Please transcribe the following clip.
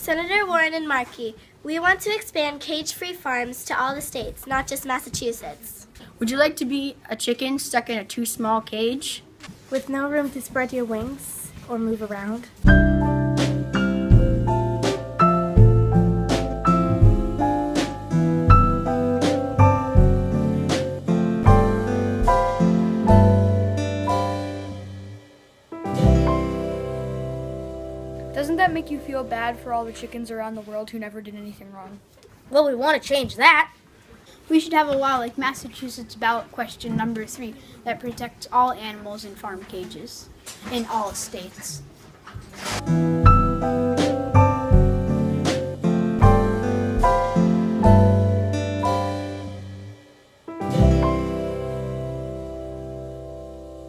Senator Warren and Markey, we want to expand cage-free farms to all the states, not just Massachusetts. Would you like to be a chicken stuck in a too small cage? With no room to spread your wings or move around? Doesn't that make you feel bad for all the chickens around the world who never did anything wrong? Well, we want to change that. We should have a law like Massachusetts ballot question number 3 that protects all animals in farm cages in all states.